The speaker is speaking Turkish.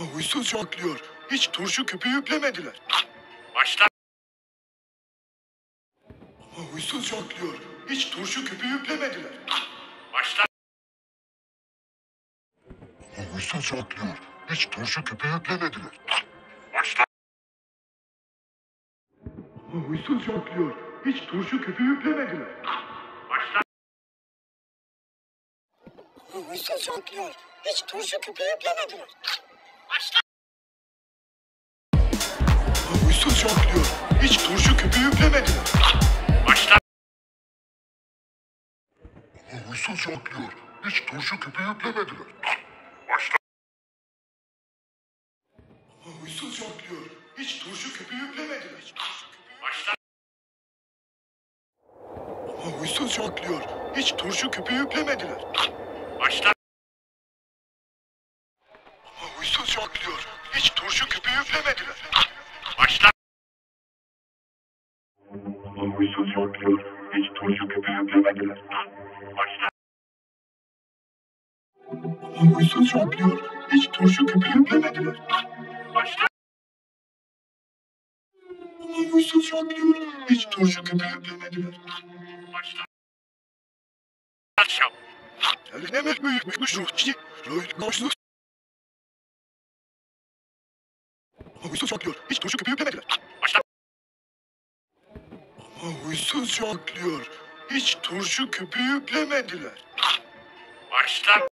Ama huysuz jonglör. Hiç turşu küpü yüklemediler. Başla. Ama huysuz jonglör. Hiç turşu küpü yüklemediler. Başla. Ama huysuz jonglör. Hiç turşu küpü yüklemediler. Başla. Ama huysuz jonglör. Hiç turşu küpü yüklemediler. Başla. Ama huysuz jonglör. Hiç turşu küpü yüklemediler. Başla. Ama huysuz jonglör. Hiç turşu küpü yüklemediler. Başla. Ama huysuz jonglör. Hiç turşu küpü yüklemediler. Başla. Ama huysuz jonglör. Hiç turşu küpü yüklemediler. Başla. Ama huysuz jonglör. Hiç turşu küpü yüklemediler. Başla. Ama huysuz jonglör. Hiç turşu küpü yüklemediler. Başla. Ama huysuz jonglör. Hiç turşu küpü yüklemediler. Başla. Ama huysuz jonglör. Hiç turşu küpü yüklemediler. Başla. Ama huysuz jonglör. Hiç turşu küpü yüklemediler. Başla. Akşam. Ne demek büyükmüş ruhçi? Ruhçi. Ama huysuz jonglör. Hiç turşu küpü yüklemediler. Başla. Ama huysuz jonglör. Hiç turşu küpü yüklemediler. Başla.